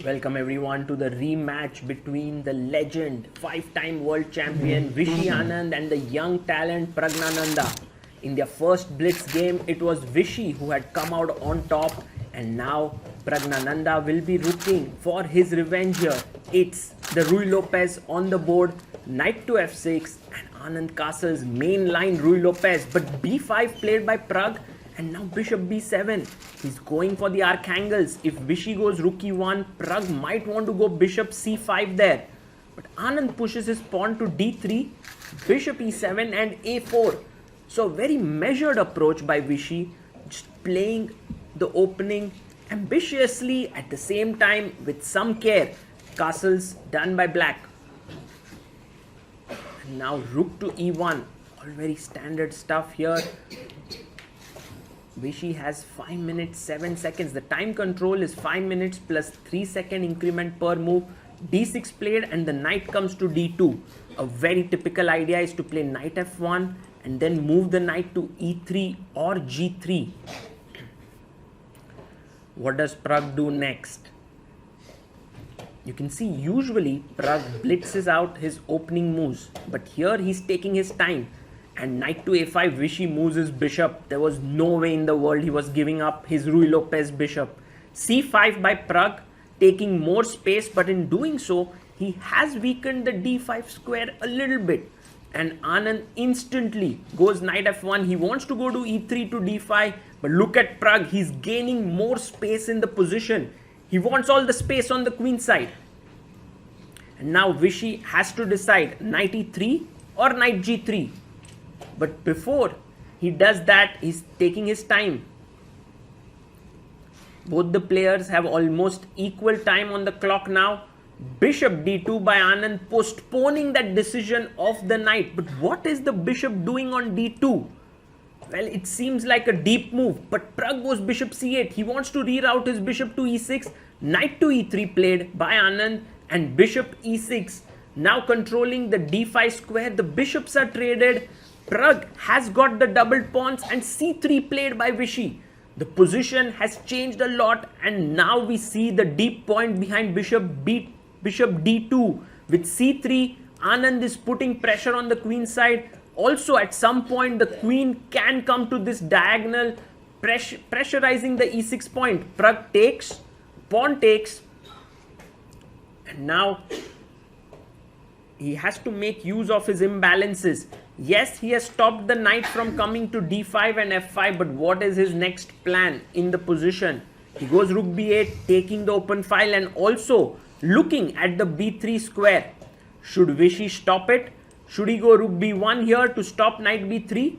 Welcome everyone to the rematch between the legend, 5-time world champion Vishy Anand and the young talent Praggnanandhaa. In their first blitz game, it was Vishy who had come out on top, and now Praggnanandhaa will be looking for his revenge here. It's the Ruy Lopez on the board, knight to f6, and Anand castles mainline Ruy Lopez, but b5 played by Pragg. And now bishop b7. He's going for the archangles. If Vishy goes rook e1, Pragg might want to go bishop c5 there. But Anand pushes his pawn to d3, bishop e7 and a4. So a very measured approach by Vishy, just playing the opening ambitiously at the same time with some care. Castles done by black. And now rook to e1. All very standard stuff here. Vishy has 5 minutes 7 seconds. The time control is 5 minutes plus 3-second increment per move. d6 played and the knight comes to d2. A very typical idea is to play knight f1 and then move the knight to e3 or g3. What does Pragg do next? You can see usually Pragg blitzes out his opening moves, but here he's taking his time. And knight to a5, Vishy moves his bishop. There was no way in the world he was giving up his Ruy Lopez bishop. c5 by Pragg, taking more space, but in doing so, he has weakened the d5 square a little bit. And Anand instantly goes knight f1. He wants to go to e3 to d5, but look at Pragg. He's gaining more space in the position. He wants all the space on the queen side. And now Vishy has to decide knight e3 or knight g3. But before he does that, he's taking his time. Both the players have almost equal time on the clock now. Bishop d2 by Anand, postponing that decision of the knight. But what is the bishop doing on d2? Well, it seems like a deep move, but Pragg goes bishop c8. He wants to reroute his bishop to e6. Knight to e3 played by Anand and bishop e6. Now controlling the d5 square, the bishops are traded. Pragg has got the doubled pawns and c3 played by Vishy. The position has changed a lot and now we see the deep point behind bishop d2 with c3. Anand is putting pressure on the queen side. Also at some point the queen can come to this diagonal, pressurizing the e6 point. Pragg takes, pawn takes, and now he has to make use of his imbalances. Yes, he has stopped the knight from coming to d5 and f5, but what is his next plan in the position? He goes rook b8, taking the open file and also looking at the b3 square. Should Vishy stop it? Should he go rook b1 here to stop knight b3?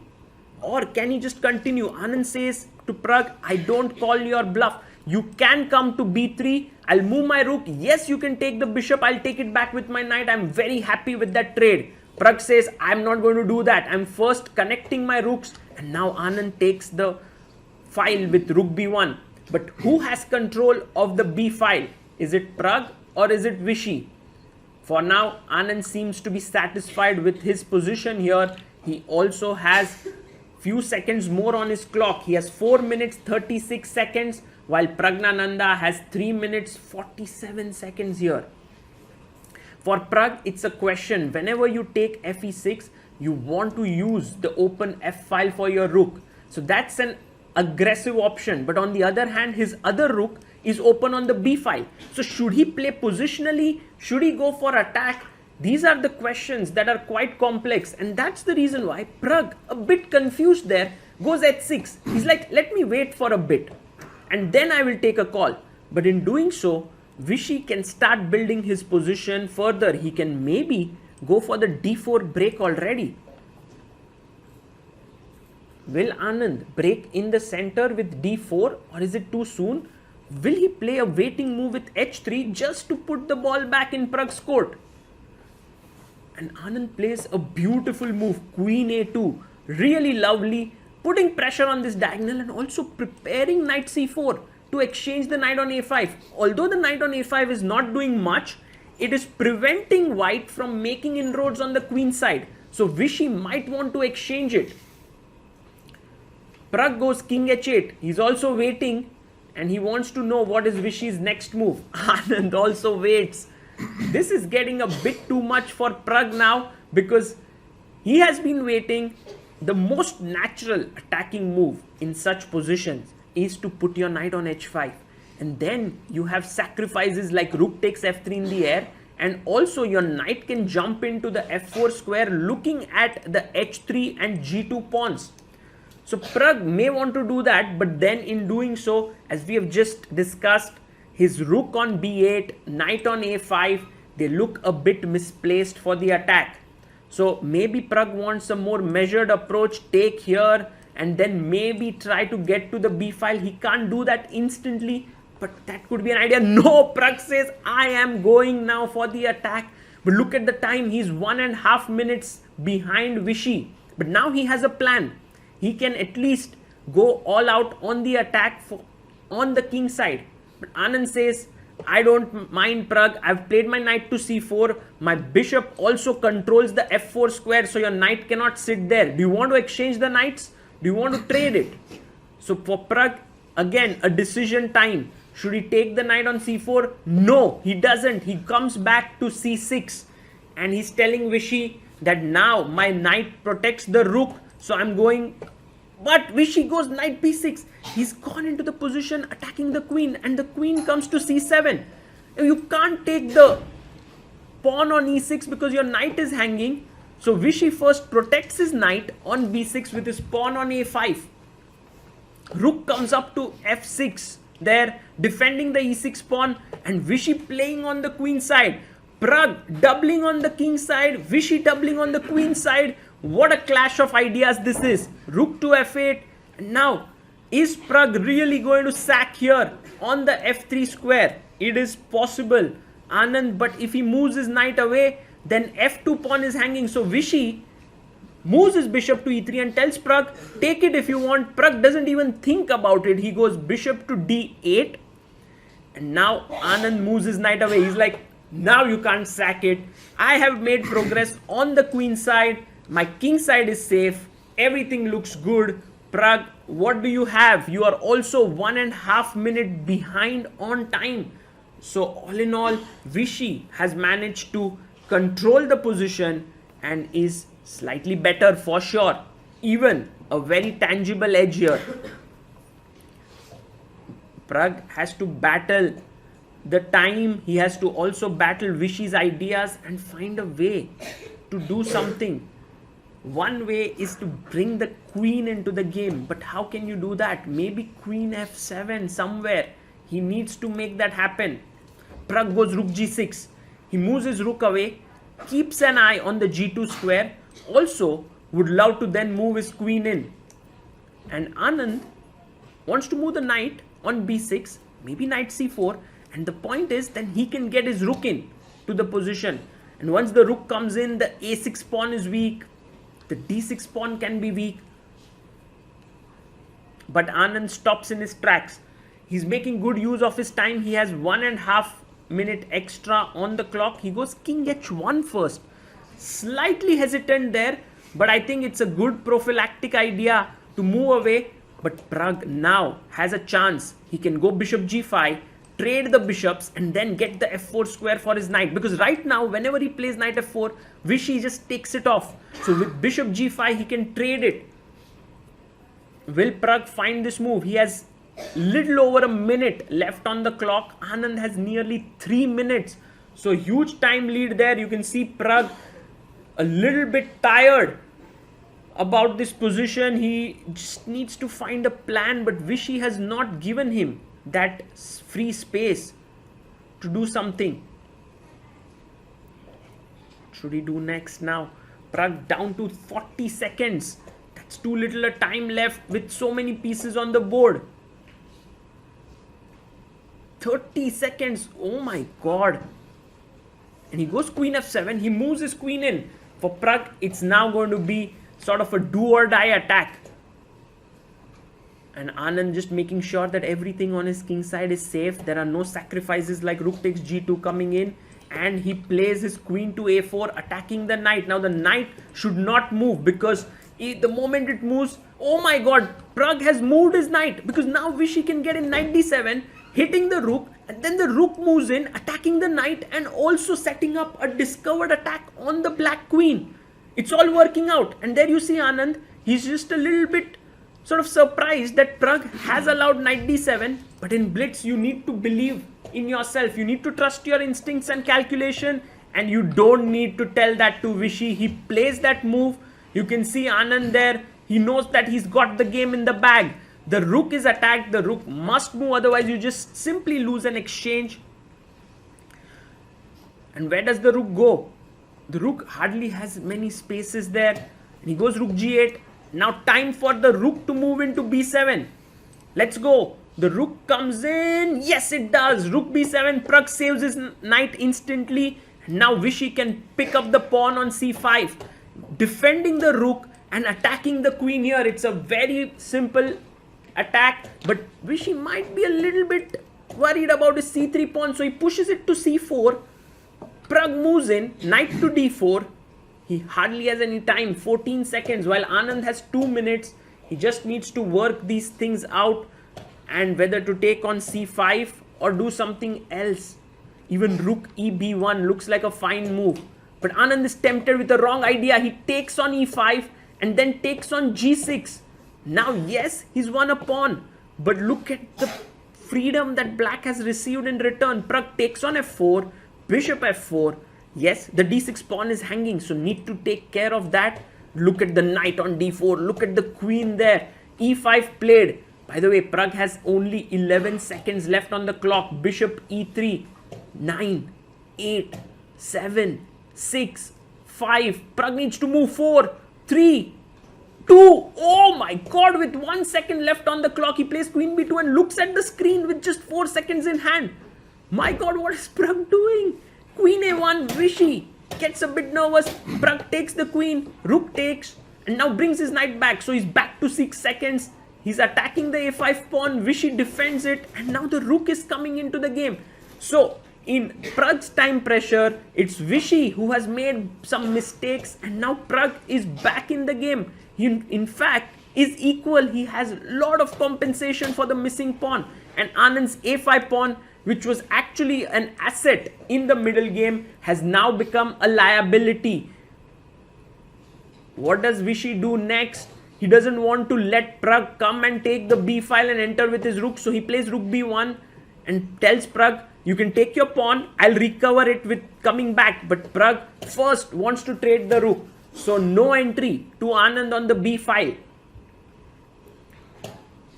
Or can he just continue? Anand says to Pragg, I don't call your bluff. You can come to b3. I'll move my rook. Yes, you can take the bishop. I'll take it back with my knight. I'm very happy with that trade. Pragg says, I'm not going to do that. I'm first connecting my rooks. And now Anand takes the file with rook b1. But who has control of the b file? Is it Pragg or is it Vishy? For now, Anand seems to be satisfied with his position here. He also has few seconds more on his clock. He has 4 minutes 36 seconds while Praggnanandhaa has 3 minutes 47 seconds here. For Pragg, it's a question. Whenever you take fe6, you want to use the open f file for your rook. So that's an aggressive option. But on the other hand, his other rook is open on the b file. So should he play positionally? Should he go for attack? These are the questions that are quite complex. And that's the reason why Pragg, a bit confused there, goes h6. He's like, let me wait for a bit and then I will take a call. But in doing so, Vishy can start building his position further. He can maybe go for the d4 break already. Will Anand break in the center with d4 or is it too soon? Will he play a waiting move with h3 just to put the ball back in Pragg's court? And Anand plays a beautiful move, queen a2, really lovely, putting pressure on this diagonal and also preparing knight c4 to exchange the knight on a5. Although the knight on a5 is not doing much, it is preventing white from making inroads on the queen side. So Vishy might want to exchange it. Pragg goes king h8. He's also waiting and he wants to know what is Vishy's next move. Anand also waits. This is getting a bit too much for Pragg now, because he has been waiting. The most natural attacking move in such positions is to put your knight on h5, and then you have sacrifices like rook takes f3 in the air, and also your knight can jump into the f4 square looking at the h3 and g2 pawns. So Pragg may want to do that, but then in doing so, as we have just discussed, his rook on b8, knight on a5, they look a bit misplaced for the attack. So maybe Pragg wants a more measured approach, take here, and then maybe try to get to the b file. He can't do that instantly, but that could be an idea. No, Pragg says, I am going now for the attack. But look at the time, he's 1.5 minutes behind Vishy. But now he has a plan. He can at least go all out on the attack on the king side. But Anand says, I don't mind, Pragg. I've played my knight to c4. My bishop also controls the f4 square, so your knight cannot sit there. Do you want to exchange the knights? Do you want to trade it? So for Pragg, again, a decision time. Should he take the knight on c4? No, he doesn't. He comes back to c6, and he's telling Vishy that now my knight protects the rook, so I'm going. But Vishy goes knight b6. He's gone into the position attacking the queen, and the queen comes to c7. You can't take the pawn on e6 because your knight is hanging. So Vishy first protects his knight on b6 with his pawn on a5. Rook comes up to f6. There, defending the e6 pawn, and Vishy playing on the queen side. Pragg doubling on the king side, Vishy doubling on the queen side. What a clash of ideas this is. Rook to f8. And now, is Pragg really going to sack here on the f3 square? It is possible, Anand, but if he moves his knight away, then f2 pawn is hanging. So Vishy moves his bishop to e3 and tells Pragg, take it if you want. Pragg doesn't even think about it. He goes bishop to d8. And now Anand moves his knight away. He's like, now you can't sack it. I have made progress on the queen side. My king side is safe. Everything looks good. Pragg, what do you have? You are also 1.5 minutes behind on time. So all in all, Vishy has managed to control the position and is slightly better for sure. Even a very tangible edge here. Pragg has to battle the time. He has to also battle Vishy's ideas and find a way to do something. One way is to bring the queen into the game, but how can you do that? Maybe queen f7 somewhere. He needs to make that happen. Pragg goes rook g6. He moves his rook away, keeps an eye on the g2 square, also would love to then move his queen in. And Anand wants to move the knight on b6, maybe knight c4, and the point is then he can get his rook in to the position. And once the rook comes in, the a6 pawn is weak. The d6 pawn can be weak. But Anand stops in his tracks. He's making good use of his time. He has 1.5 minutes extra on the clock. He goes king h1 first. Slightly hesitant there, but I think it's a good prophylactic idea to move away. But Pragg now has a chance. He can go bishop g5, trade the bishops, and then get the f4 square for his knight. Because right now, whenever he plays knight f4, Vishy just takes it off. So with bishop g5, he can trade it. Will Pragg find this move? He has little over a minute left on the clock. Anand has nearly 3 minutes. So huge time lead there. You can see Pragg a little bit tired about this position. He just needs to find a plan, but Vishy has not given him that free space to do something. What should he do next now? Pragg down to 40 seconds. That's too little a time left with so many pieces on the board. 30 seconds. Oh my god. And he goes queen f7. He moves his queen in. For Pragg, it's now going to be sort of a do or die attack. And Anand just making sure that everything on his king side is safe. There are no sacrifices like rook takes g2 coming in. And he plays his queen to a4, attacking the knight. Now the knight should not move, because the moment it moves, oh my god, Pragg has moved his knight because now Vishy can get in knight d7, hitting the rook, and then the rook moves in, attacking the knight and also setting up a discovered attack on the black queen. It's all working out. And there you see Anand, he's just a little bit sort of surprised that Pragg has allowed knight d7, but in blitz you need to believe in yourself. You need to trust your instincts and calculation, and you don't need to tell that to Vishy. He plays that move. You can see Anand there. He knows that he's got the game in the bag. The rook is attacked. The rook must move, otherwise you just simply lose an exchange. And where does the rook go? The rook hardly has many spaces there. And he goes rook g8. Now time for the rook to move into b7. Let's go. The rook comes in. Yes, it does. Rook b7. Pragg saves his knight instantly. Now Vishy can pick up the pawn on c5. Defending the rook and attacking the queen here. It's a very simple attack. But Vishy might be a little bit worried about his c3 pawn. So he pushes it to c4. Pragg moves in. Knight to d4. He hardly has any time, 14 seconds, while Anand has 2 minutes. He just needs to work these things out and whether to take on c5 or do something else. Even rook eb1 looks like a fine move. But Anand is tempted with the wrong idea. He takes on e5 and then takes on g6. Now, yes, he's won a pawn. But look at the freedom that black has received in return. Pragg takes on f4, bishop f4. Yes, the d6 pawn is hanging, so need to take care of that. Look at the knight on d4. Look at the queen there. e5 played. By the way, Pragg has only 11 seconds left on the clock. Bishop e3. 9, 8, 7, 6, 5. Pragg needs to move 4, 3, 2. Oh my god, with 1 second left on the clock, he plays queen b2 and looks at the screen with just 4 seconds in hand. My god, what is Pragg doing? Queen a1, Vishy gets a bit nervous. Pragg takes the queen, rook takes, and now brings his knight back. So he's back to 6 seconds. He's attacking the a5 pawn. Vishy defends it, and now the rook is coming into the game. So in Pragg's time pressure, it's Vishy who has made some mistakes, and now Pragg is back in the game. He, in fact, is equal. He has a lot of compensation for the missing pawn, and Anand's a5 pawn, which was actually an asset in the middle game, has now become a liability. What does Vishy do next? He doesn't want to let Pragg come and take the b file and enter with his rook, so he plays rook b1 and tells Pragg, you can take your pawn, I'll recover it with coming back. But Pragg first wants to trade the rook, so no entry to Anand on the b file.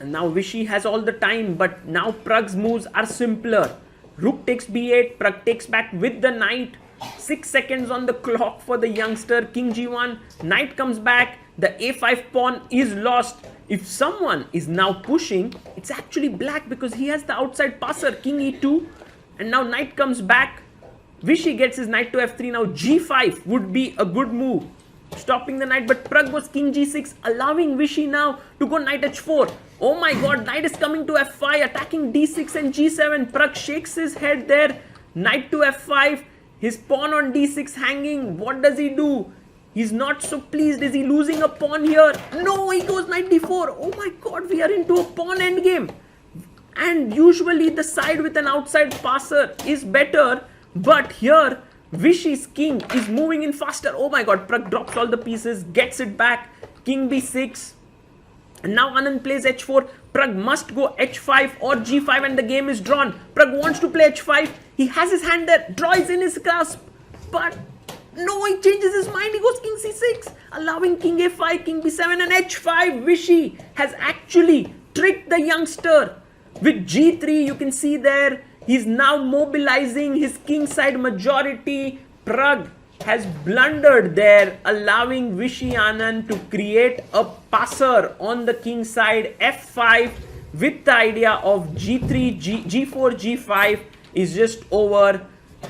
And now Vishy has all the time, but now Pragg's moves are simpler. Rook takes b8, Pragg takes back with the knight. 6 seconds on the clock for the youngster. King g1, knight comes back. The a5 pawn is lost. If someone is now pushing, it's actually black because he has the outside passer. King e2, and now knight comes back. Vishy gets his knight to f3. Now g5 would be a good move, stopping the knight, but Pragg was king g6, allowing Vishy now to go knight h4. Oh my god, knight is coming to f5, attacking d6 and g7. Pragg shakes his head there. Knight to f5, his pawn on d6 hanging. What does he do? He's not so pleased. Is he losing a pawn here? No, he goes knight d4. Oh my god, we are into a pawn endgame. And usually the side with an outside passer is better, but here Vishy's king is moving in faster. Oh my god, Pragg drops all the pieces, gets it back. King b6. And now Anand plays h4. Pragg must go h5 or g5 and the game is drawn. Pragg wants to play h5. He has his hand there. Draw is in his grasp. But no, he changes his mind. He goes king c6, allowing king a5, king b7 and h5. Vishy has actually tricked the youngster. With g3, you can see there, he's now mobilizing his king side majority. Pragg has blundered there, allowing Vishy Anand to create a passer on the king side. f5 with the idea of g3, g4, g5 is just over,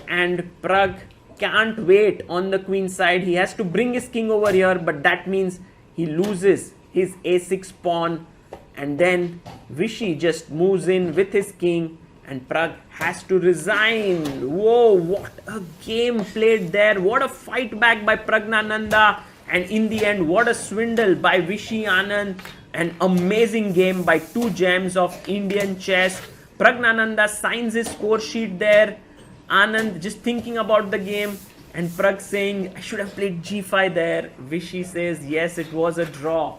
and Pragg can't wait on the queen side. He has to bring his king over here, but that means he loses his a6 pawn, and then Vishy just moves in with his king, and Pragg has to resign. Whoa, what a game played there. What a fight back by Praggnanandhaa. And in the end, what a swindle by Vishy Anand. An amazing game by two gems of Indian chess. Praggnanandhaa signs his score sheet there. Anand just thinking about the game, and Prag saying, I should have played g5 there. Vishy says, yes, it was a draw.